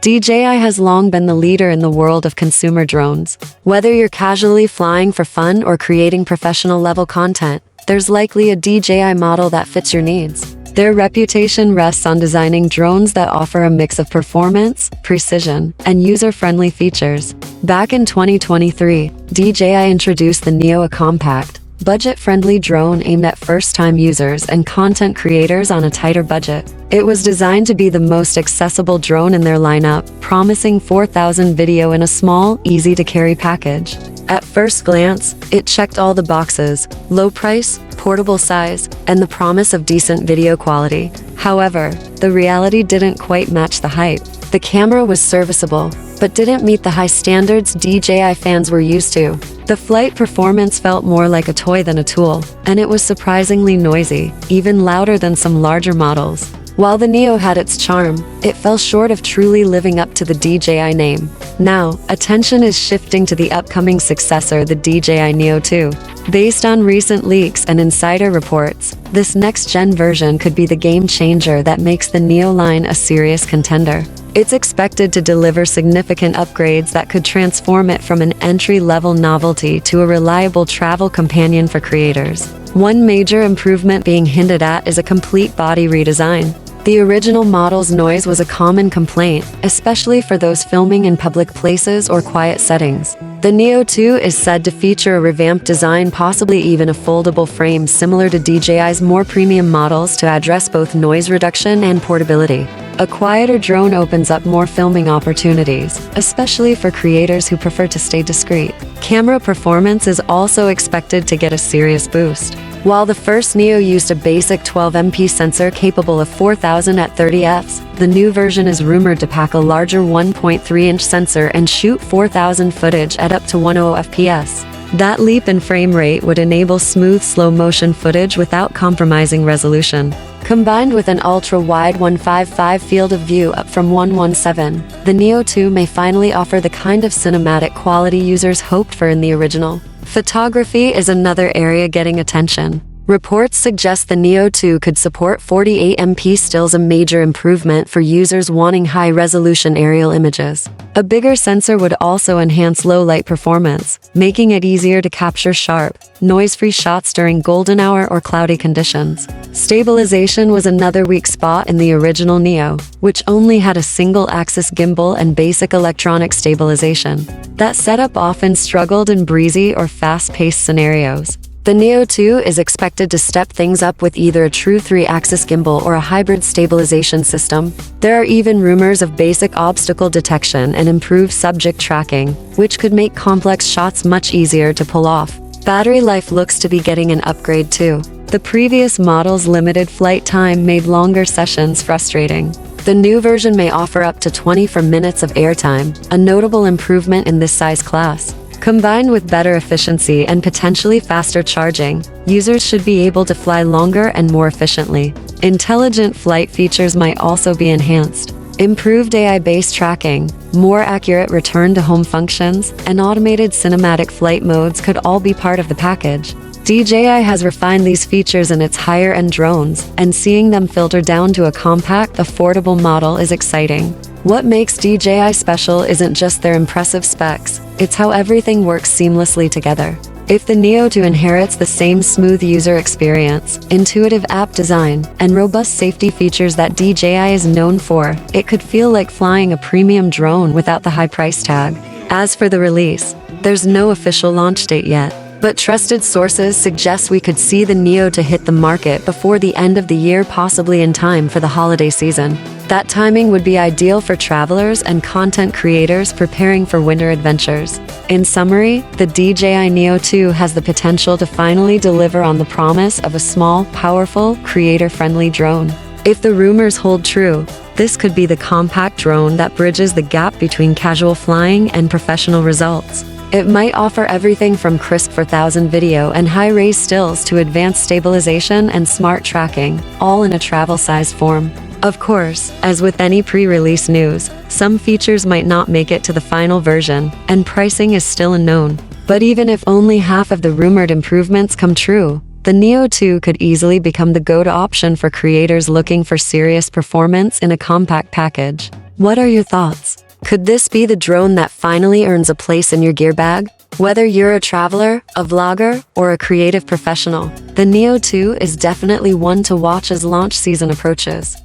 DJI has long been the leader in the world of consumer drones. Whether you're casually flying for fun or creating professional-level content, there's likely a DJI model that fits your needs. Their reputation rests on designing drones that offer a mix of performance, precision, and user-friendly features. Back in 2023, DJI introduced the Neo, a compact, budget-friendly drone aimed at first-time users and content creators on a tighter budget. It was designed to be the most accessible drone in their lineup, promising 4,000 video in a small, easy-to-carry package. At first glance, it checked all the boxes: low price, portable size, and the promise of decent video quality. However, the reality didn't quite match the hype. The camera was serviceable, but didn't meet the high standards DJI fans were used to. The flight performance felt more like a toy than a tool, and it was surprisingly noisy, even louder than some larger models. While the Neo had its charm, it fell short of truly living up to the DJI name. Now, attention is shifting to the upcoming successor, the DJI Neo 2. Based on recent leaks and insider reports, this next-gen version could be the game-changer that makes the Neo line a serious contender. It's expected to deliver significant upgrades that could transform it from an entry-level novelty to a reliable travel companion for creators. One major improvement being hinted at is a complete body redesign. The original model's noise was a common complaint, especially for those filming in public places or quiet settings. The Neo 2 is said to feature a revamped design, possibly even a foldable frame similar to DJI's more premium models, to address both noise reduction and portability. A quieter drone opens up more filming opportunities, especially for creators who prefer to stay discreet. Camera performance is also expected to get a serious boost. While the first Neo used a basic 12MP sensor capable of 4,000 at 30 fps, the new version is rumored to pack a larger 1.3-inch sensor and shoot 4,000 footage at up to 100 fps. That leap in frame rate would enable smooth slow-motion footage without compromising resolution. Combined with an ultra-wide 155 field of view up from 117, the Neo 2 may finally offer the kind of cinematic quality users hoped for in the original. Photography is another area getting attention. Reports suggest the Neo 2 could support 48MP stills, a major improvement for users wanting high-resolution aerial images. A bigger sensor would also enhance low-light performance, making it easier to capture sharp, noise-free shots during golden hour or cloudy conditions. Stabilization was another weak spot in the original Neo, which only had a single-axis gimbal and basic electronic stabilization. That setup often struggled in breezy or fast-paced scenarios. The Neo 2 is expected to step things up with either a true 3-axis gimbal or a hybrid stabilization system. There are even rumors of basic obstacle detection and improved subject tracking, which could make complex shots much easier to pull off. Battery life looks to be getting an upgrade too. The previous model's limited flight time made longer sessions frustrating. The new version may offer up to 24 minutes of airtime, a notable improvement in this size class. Combined with better efficiency and potentially faster charging, users should be able to fly longer and more efficiently. Intelligent flight features might also be enhanced. Improved AI-based tracking, more accurate return-to-home functions, and automated cinematic flight modes could all be part of the package. DJI has refined these features in its higher-end drones, and seeing them filter down to a compact, affordable model is exciting. What makes DJI special isn't just their impressive specs, it's how everything works seamlessly together. If the Neo 2 inherits the same smooth user experience, intuitive app design, and robust safety features that DJI is known for, it could feel like flying a premium drone without the high price tag. As for the release, there's no official launch date yet, but trusted sources suggest we could see the Neo to hit the market before the end of the year, possibly in time for the holiday season. That timing would be ideal for travelers and content creators preparing for winter adventures. In summary, the DJI Neo 2 has the potential to finally deliver on the promise of a small, powerful, creator-friendly drone. If the rumors hold true, this could be the compact drone that bridges the gap between casual flying and professional results. It might offer everything from crisp 4,000 video and high-res stills to advanced stabilization and smart tracking, all in a travel-size form. Of course, as with any pre-release news, some features might not make it to the final version, and pricing is still unknown. But even if only half of the rumored improvements come true, the Neo 2 could easily become the go-to option for creators looking for serious performance in a compact package. What are your thoughts? Could this be the drone that finally earns a place in your gear bag? Whether you're a traveler, a vlogger, or a creative professional, the Neo 2 is definitely one to watch as launch season approaches.